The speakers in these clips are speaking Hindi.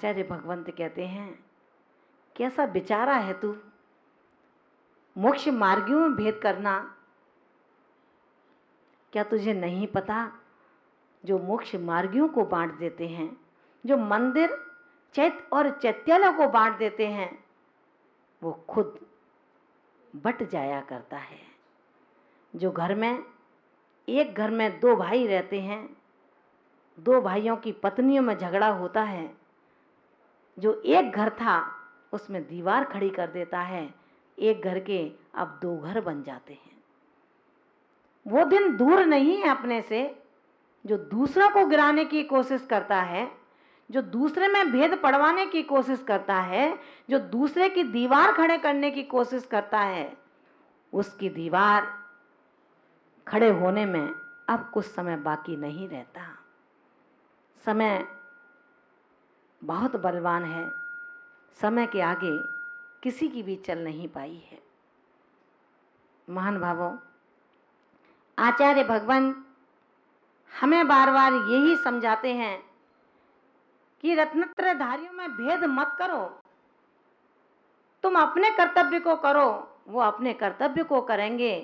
आचार्य भगवंत कहते हैं, कैसा बेचारा है तू, मोक्ष मार्गियों में भेद करना। क्या तुझे नहीं पता, जो मोक्ष मार्गियों को बांट देते हैं, जो मंदिर चैत्य और चैत्यालय को बांट देते हैं, वो खुद बट जाया करता है। जो घर में, एक घर में दो भाई रहते हैं, दो भाइयों की पत्नियों में झगड़ा होता है, जो एक घर था उसमें दीवार खड़ी कर देता है, एक घर के अब दो घर बन जाते हैं। वो दिन दूर नहीं है अपने से, जो दूसरों को गिराने की कोशिश करता है, जो दूसरे में भेद पड़वाने की कोशिश करता है, जो दूसरे की दीवार खड़े करने की कोशिश करता है, उसकी दीवार खड़े होने में अब कुछ समय बाकी नहीं रहता। समय बहुत बलवान है, समय के आगे किसी की भी चल नहीं पाई है। महान भावों, आचार्य भगवान हमें बार बार यही समझाते हैं कि रत्नत्रयधारियों में भेद मत करो, तुम अपने कर्तव्य को करो, वो अपने कर्तव्य को करेंगे।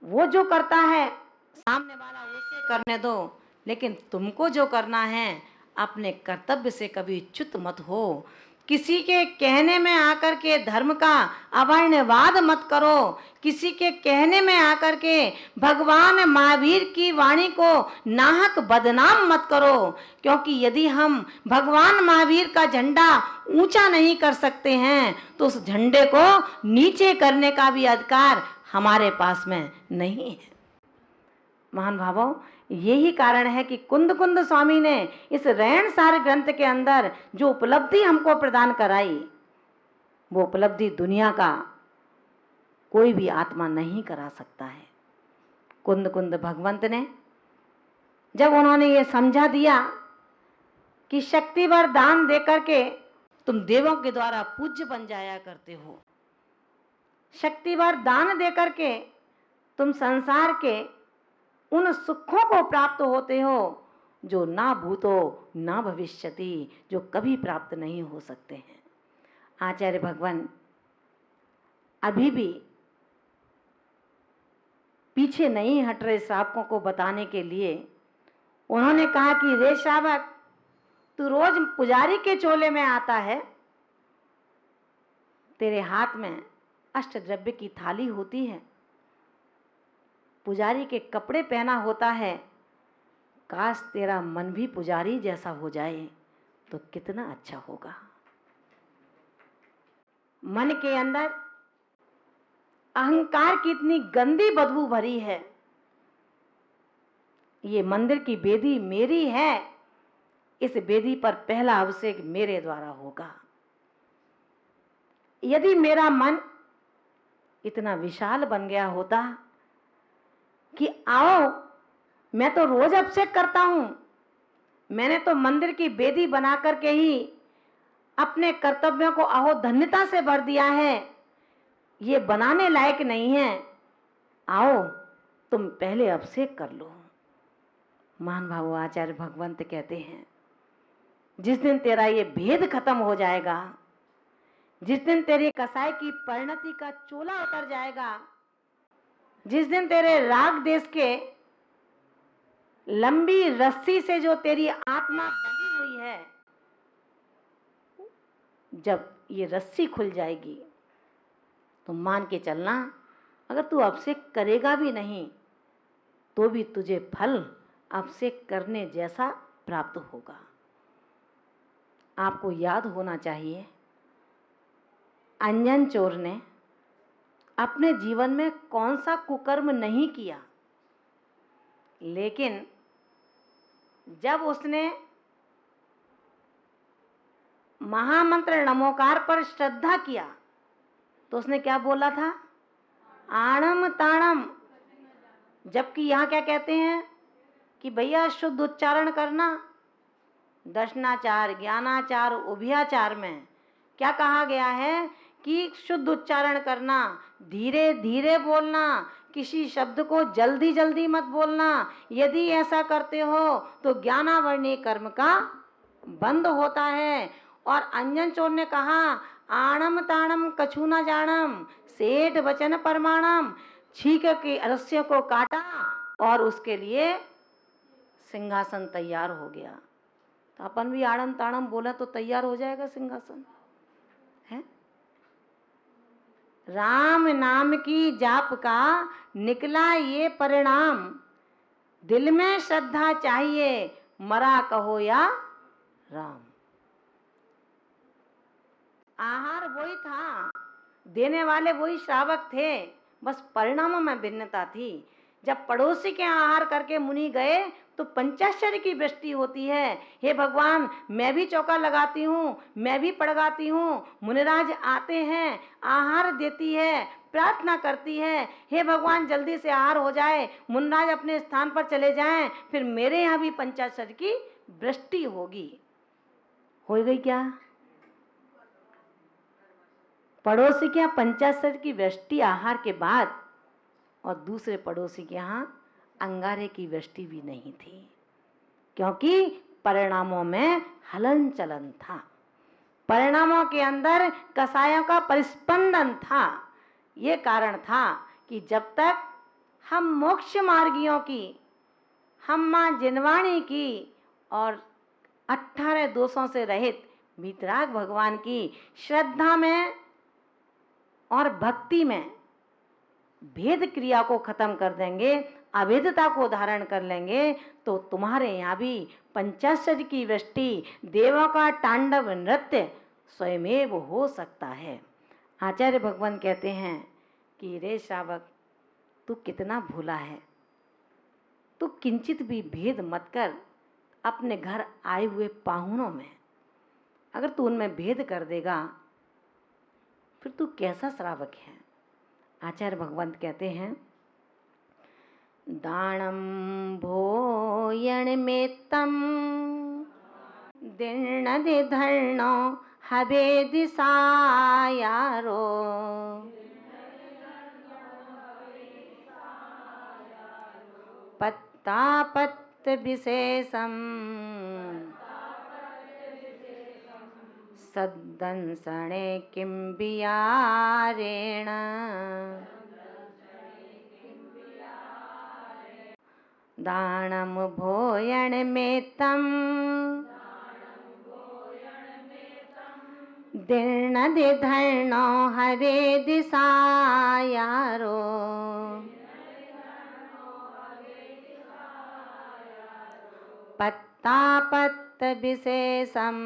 वो जो करता है सामने वाला उसे करने दो, लेकिन तुमको जो करना है अपने कर्तव्य से कभी च्युत मत हो। किसी के कहने में आकर के धर्म का अवर्ण्यवाद मत करो, किसी के कहने में आकर के भगवान महावीर की वाणी को नाहक बदनाम मत करो, क्योंकि यदि हम भगवान महावीर का झंडा ऊंचा नहीं कर सकते हैं तो उस झंडे को नीचे करने का भी अधिकार हमारे पास में नहीं है। महान भावों, यही कारण है कि कुंद कुंद स्वामी ने इस रैन सार ग्रंथ के अंदर जो उपलब्धि हमको प्रदान कराई, वो उपलब्धि दुनिया का कोई भी आत्मा नहीं करा सकता है। कुंद कुंद भगवंत ने जब उन्होंने ये समझा दिया कि शक्तिवर दान देकर के तुम देवों के द्वारा पूज्य बन जाया करते हो, शक्तिवर दान देकर के तुम संसार के उन सुखों को प्राप्त होते हो जो ना भूतो ना भविष्यति, जो कभी प्राप्त नहीं हो सकते हैं। आचार्य भगवान अभी भी पीछे नहीं हट रहे श्रावकों को बताने के लिए। उन्होंने कहा कि रे श्रावक, तू रोज पुजारी के चोले में आता है, तेरे हाथ में अष्टद्रव्य की थाली होती है, पुजारी के कपड़े पहना होता है, काश तेरा मन भी पुजारी जैसा हो जाए तो कितना अच्छा होगा। मन के अंदर अहंकार की इतनी गंदी बदबू भरी है। ये मंदिर की बेदी मेरी है, इस बेदी पर पहला अभिषेक मेरे द्वारा होगा। यदि मेरा मन इतना विशाल बन गया होता कि आओ, मैं तो रोज अभिषेक करता हूं, मैंने तो मंदिर की बेदी बना करके ही अपने कर्तव्यों को अहो धन्यता से भर दिया है, ये बनाने लायक नहीं है, आओ तुम पहले अभिषेक कर लो। महान भावो, आचार्य भगवंत कहते हैं, जिस दिन तेरा ये भेद खत्म हो जाएगा, जिस दिन तेरी कसाई की परिणति का चोला उतर जाएगा, जिस दिन तेरे राग देश के लंबी रस्सी से जो तेरी आत्मा बंधी हुई है, जब ये रस्सी खुल जाएगी तो मान के चलना, अगर तू अभिषेक करेगा भी नहीं तो भी तुझे फल अभिषेक करने जैसा प्राप्त होगा। आपको याद होना चाहिए, अंजन चोर ने अपने जीवन में कौन सा कुकर्म नहीं किया, लेकिन जब उसने महामंत्र नमोकार पर श्रद्धा किया तो उसने क्या बोला था, आणम ताणम। जबकि यहाँ क्या कहते हैं कि भैया शुद्ध उच्चारण करना, दर्शनाचार ज्ञानाचार उभयाचार में क्या कहा गया है कि शुद्ध उच्चारण करना, धीरे धीरे बोलना, किसी शब्द को जल्दी जल्दी मत बोलना। यदि ऐसा करते हो तो ज्ञानावर्णी कर्म का बंद होता है। और अंजन चोर ने कहा, आणम ताणम कछु न जानम, सेठ वचन परमाणम। छींक के रस्सियों को काटा और उसके लिए सिंहासन तैयार हो गया। तो अपन भी आड़म ताड़म बोला तो तैयार हो जाएगा सिंहासन, है? राम नाम की जाप का निकला ये परिणाम, दिल में श्रद्धा चाहिए, मरा कहो या राम। आहार वही था, देने वाले वही श्रावक थे, बस परिणामों में भिन्नता थी। जब पड़ोसी के आहार करके मुनि गए तो पंचाक्षरी की वृष्टि होती है। हे भगवान, मैं भी चौका लगाती हूँ, मैं भी पड़गाती हूँ। मुनिराज आते हैं, आहार देती है, प्रार्थना करती है, हे भगवान जल्दी से आहार हो जाए, मुनिराज अपने स्थान पर चले जाएं, फिर मेरे यहाँ भी पंचाक्षरी की वृष्टि होगी। हो गई क्या? पड़ोसी के यहाँ पंचाक्षरी की वृष्टि आहार के बाद, और दूसरे पड़ोसी के यहाँ अंगारे की वृष्टि भी नहीं थी, क्योंकि परिणामों में हलन चलन था, परिणामों के अंदर कसायों का परिस्पंदन था। ये कारण था कि जब तक हम मोक्ष मार्गियों की, हम माँ जिनवाणी की और 18 दोषों से रहित वीतराग भगवान की श्रद्धा में और भक्ति में भेद क्रिया को खत्म कर देंगे, अभेदता को धारण कर लेंगे, तो तुम्हारे यहाँ भी पंचाक्षरी की वृष्टि, देवों का तांडव नृत्य स्वयमेव हो सकता है। आचार्य भगवान कहते हैं कि रे श्रावक, तू कितना भूला है, तू किंचित भी भेद मत कर। अपने घर आए हुए पाहुनों में अगर तू उनमें भेद कर देगा, फिर तू कैसा श्रावक है? आचार्य भगवंत कहते हैं, दानम भोयण में तम दीर्ण धर्णो हबे दिशायारो, पत्ता पत्त विशेषम सद्दंसणे किं वियारेण, दानम भोयण में तम दीर्ण धर्णो हरे दिशायारो, पत्ता पत्त विशेषम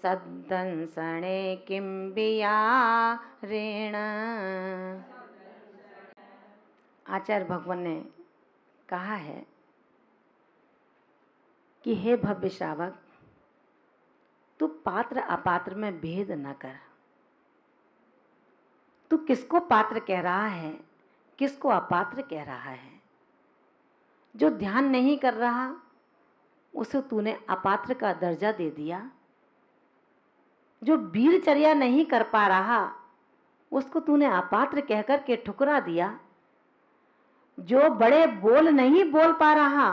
सद्दंसणे किं वियारेण। आचार्य भगवान ने कहा है कि हे भव्य श्रावक, तू पात्र अपात्र में भेद न कर। तू किसको पात्र कह रहा है, किसको अपात्र कह रहा है? जो ध्यान नहीं कर रहा उसे तूने अपात्र का दर्जा दे दिया। जो वीरचर्या नहीं कर पा रहा उसको तूने अपात्र कहकर के ठुकरा दिया। जो बड़े बोल नहीं बोल पा रहा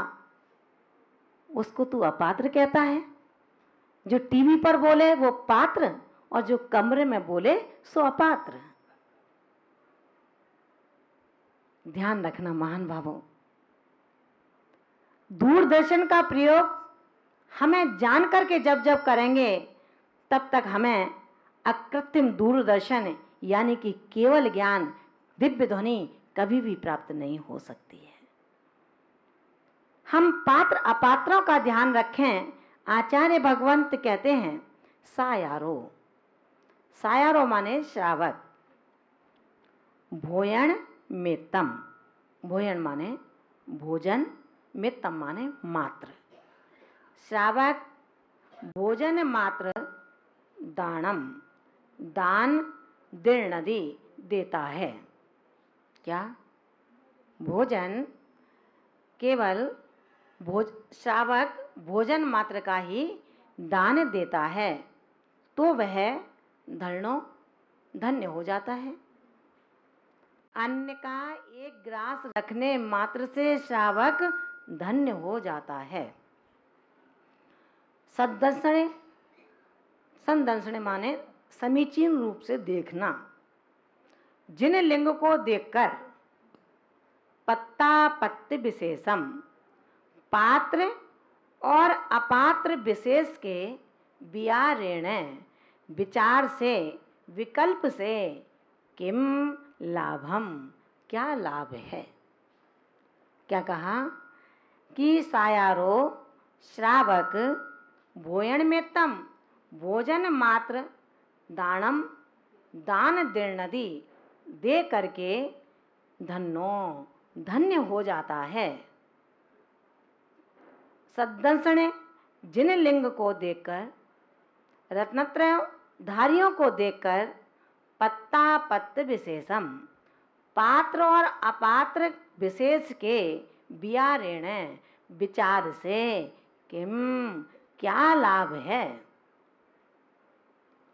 उसको तू अपात्र कहता है। जो टीवी पर बोले वो पात्र, और जो कमरे में बोले सो अपात्र। ध्यान रखना महान भावों, दूरदर्शन का प्रयोग हमें जान करके जब जब करेंगे तब तक हमें अकृत्रिम दूरदर्शन यानी कि केवल ज्ञान, दिव्य ध्वनि कभी भी प्राप्त नहीं हो सकती है। हम पात्र अपात्रों का ध्यान रखें। आचार्य भगवंत कहते हैं, सायारो, सायारो माने श्रावक, भोयण में तम, भोयण माने भोजन, में तम माने मात्र। श्रावक भोजन मात्र दानम, दान दीर्णदि देता है। क्या? भोजन केवल श्रावक भोजन मात्र का ही दान देता है तो वह धन्य हो जाता है। अन्न का एक ग्रास रखने मात्र से श्रावक धन्य हो जाता है। सद्दर्शने, संदर्शने माने समीचीन रूप से देखना। जिन लिंग को देखकर पत्ता पत्ति विशेषम, पात्र और अपात्र विशेष के विचारेण, विचार से, विकल्प से किम लाभम, क्या लाभ है। क्या कहा कि सायारो श्रावक भोजन में तम भोजन मात्र दानम दान दीर्णदि दे करके धन्य हो जाता है। सद्दर्शने, जिन लिंग को देखकर, रत्नत्रय धारियों को देखकर, पत्ता पत्त विशेषम, पात्र और अपात्र विशेष के विचारेण, विचार से किम, क्या लाभ है।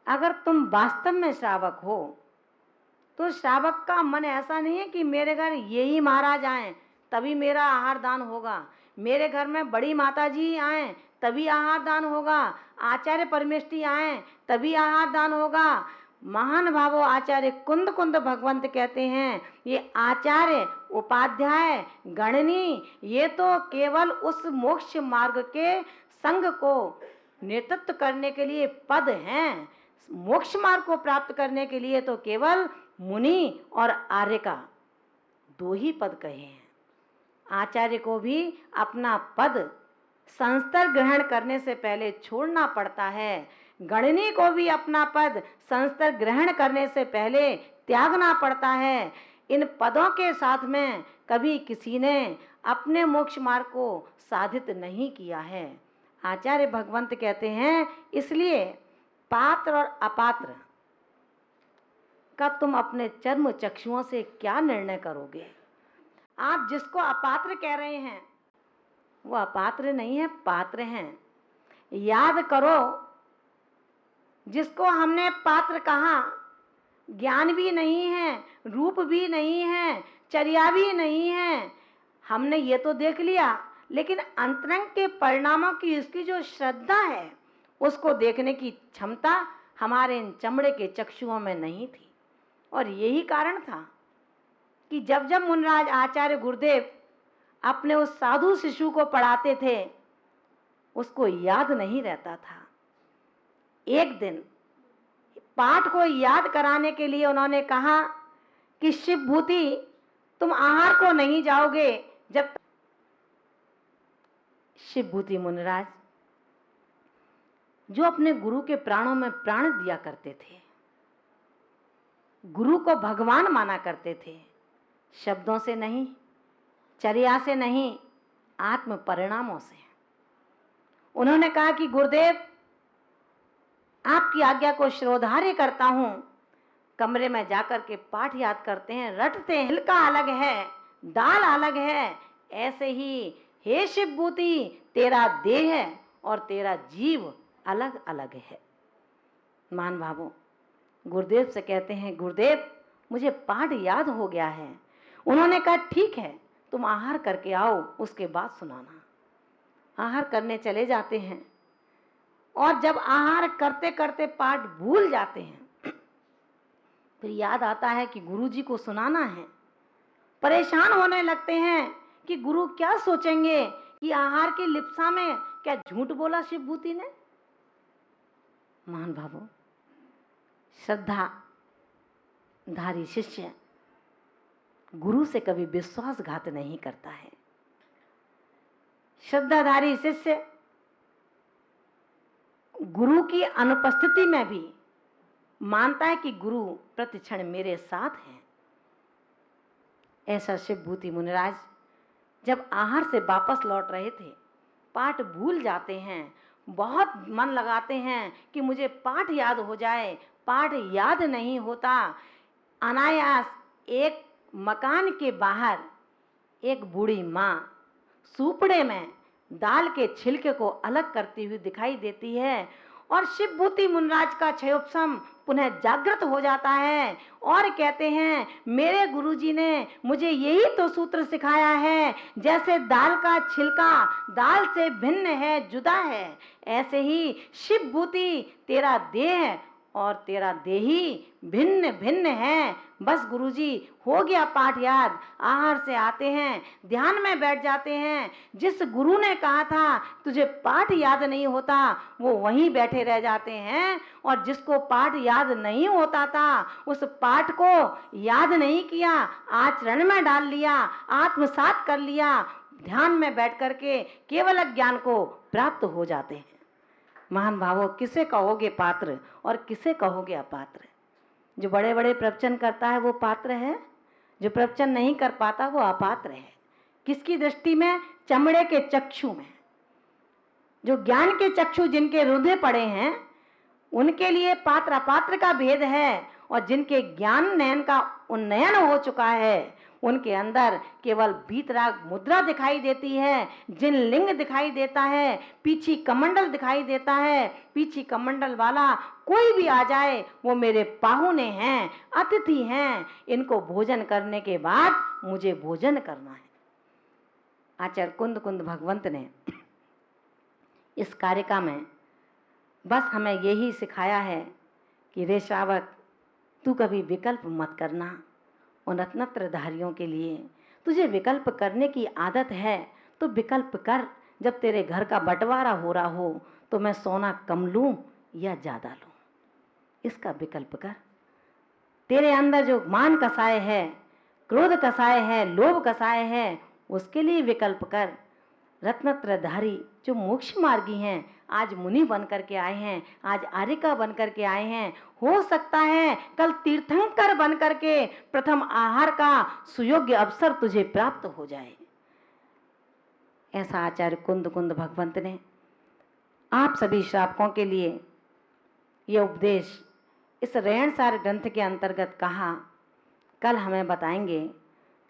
अगर तुम वास्तव में श्रावक हो तो श्रावक का मन ऐसा नहीं है कि मेरे घर यही महाराज आए तभी मेरा आहार दान होगा, मेरे घर में बड़ी माता जी आए तभी आहार दान होगा, आचार्य परमेष्ठी आए तभी आहार दान होगा। महान भावो आचार्य कुंद कुंद भगवंत कहते हैं, ये आचार्य उपाध्याय गणनी ये तो केवल उस मोक्ष मार्ग के संग को नेतृत्व करने के लिए पद हैं। मोक्ष मार्ग को प्राप्त करने के लिए तो केवल मुनि और आर्य का दो ही पद कहे हैं। आचार्य को भी अपना पद संस्तर ग्रहण करने से पहले छोड़ना पड़ता है, गणनी को भी अपना पद संस्तर ग्रहण करने से पहले त्यागना पड़ता है। इन पदों के साथ में कभी किसी ने अपने मोक्ष मार्ग को साधित नहीं किया है। आचार्य भगवंत कहते हैं, इसलिए पात्र और अपात्र का तुम अपने चर्म चक्षुओं से क्या निर्णय करोगे। आप जिसको अपात्र कह रहे हैं वो अपात्र नहीं है, पात्र हैं। याद करो, जिसको हमने पात्र कहा ज्ञान भी नहीं है, रूप भी नहीं है, चर्या भी नहीं है, हमने ये तो देख लिया, लेकिन अंतरंग के परिणामों की इसकी जो श्रद्धा है उसको देखने की क्षमता हमारे इन चमड़े के चक्षुओं में नहीं थी। और यही कारण था कि जब जब मुनिराज आचार्य गुरुदेव अपने उस साधु शिशु को पढ़ाते थे उसको याद नहीं रहता था। एक दिन पाठ को याद कराने के लिए उन्होंने कहा कि शिवभूति तुम आहार को नहीं जाओगे जब। शिवभूति मुनिराज जो अपने गुरु के प्राणों में प्राण दिया करते थे, गुरु को भगवान माना करते थे, शब्दों से नहीं, चर्या से नहीं, आत्म परिणामों से। उन्होंने कहा कि गुरुदेव आपकी आज्ञा को श्रोधार्य करता हूं। कमरे में जाकर के पाठ याद करते हैं, रटते हैं, हिलका अलग है, दाल अलग है। ऐसे ही हे शिवभूति तेरा देह और तेरा जीव अलग अलग है। मान भावों गुरुदेव से कहते हैं, गुरुदेव मुझे पाठ याद हो गया है। उन्होंने कहा ठीक है, तुम आहार करके आओ, उसके बाद सुनाना। आहार करने चले जाते हैं और जब आहार करते करते पाठ भूल जाते हैं फिर याद आता है कि गुरु जी को सुनाना है। परेशान होने लगते हैं कि गुरु क्या सोचेंगे कि आहार की लिप्सा में क्या झूठ बोला शिवभूति ने। महान भावों श्रद्धा धारी शिष्य गुरु से कभी विश्वासघात नहीं करता है। श्रद्धाधारी शिष्य गुरु की अनुपस्थिति में भी मानता है कि गुरु प्रतिक्षण मेरे साथ हैं। ऐसा शिवभूति मुनिराज जब आहार से वापस लौट रहे थे, पाठ भूल जाते हैं, बहुत मन लगाते हैं कि मुझे पाठ याद हो जाए, पाठ याद नहीं होता। अनायास एक मकान के बाहर एक बूढ़ी माँ सूपड़े में दाल के छिलके को अलग करती हुई दिखाई देती है और शिवभूति मुनिराज का क्षयोपशम पुनः जागृत हो जाता है और कहते हैं मेरे गुरुजी ने मुझे यही तो सूत्र सिखाया है, जैसे दाल का छिलका दाल से भिन्न है, जुदा है, ऐसे ही शिव भूति तेरा देह और तेरा देही भिन्न भिन्न है। बस गुरुजी हो गया पाठ याद, आहार से आते हैं, ध्यान में बैठ जाते हैं। जिस गुरु ने कहा था तुझे पाठ याद नहीं होता, वो वहीं बैठे रह जाते हैं। और जिसको पाठ याद नहीं होता था उस पाठ को याद नहीं किया, आचरण में डाल लिया, आत्मसात कर लिया, ध्यान में बैठ करके केवल ज्ञान को प्राप्त हो जाते हैं। महान भावों, किसे कहोगे पात्र और किसे कहोगे अपात्र? जो बड़े बड़े प्रवचन करता है वो पात्र है, जो प्रवचन नहीं कर पाता वो अपात्र है। किसकी दृष्टि में? चमड़े के चक्षु में। जो ज्ञान के चक्षु जिनके रुंधे पड़े हैं उनके लिए पात्र अपात्र का भेद है, और जिनके ज्ञान नयन का उन्नयन हो चुका है उनके अंदर केवल वीतराग मुद्रा दिखाई देती है, जिन लिंग दिखाई देता है, पीछी कमंडल दिखाई देता है। पीछी कमंडल वाला कोई भी आ जाए वो मेरे पाहुने हैं, अतिथि हैं, इनको भोजन करने के बाद मुझे भोजन करना है। आचार्य कुंद कुंद भगवंत ने इस कारिका में बस हमें यही सिखाया है कि रे श्रावक, तू कभी विकल्प मत करना। उन रत्नत्रधारियों के लिए तुझे विकल्प करने की आदत है तो विकल्प कर। जब तेरे घर का बंटवारा हो रहा हो तो मैं सोना कम लूं या ज़्यादा लूं, इसका विकल्प कर। तेरे अंदर जो मान कसाए है, क्रोध कसाए है, लोभ कसाए है, उसके लिए विकल्प कर। रत्नत्रधारी जो मोक्ष मार्गी हैं, आज मुनि बन करके आए हैं, आज आर्यिका बन करके आए हैं, हो सकता है कल तीर्थंकर बन करके प्रथम आहार का सुयोग्य अवसर तुझे प्राप्त हो जाए। ऐसा आचार्य कुंद कुंद भगवंत ने आप सभी श्रावकों के लिए यह उपदेश इस रेणसार ग्रंथ के अंतर्गत कहा। कल हमें बताएंगे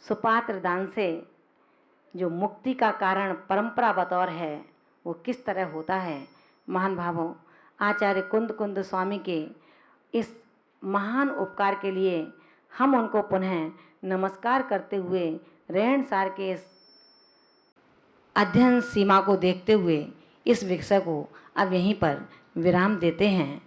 सुपात्र दान से जो मुक्ति का कारण परंपरा बतौर है वो किस तरह होता है। महान भावों, आचार्य कुंद कुंद स्वामी के इस महान उपकार के लिए हम उनको पुनः नमस्कार करते हुए रेणसार के इस अध्ययन सीमा को देखते हुए इस विषय को अब यहीं पर विराम देते हैं।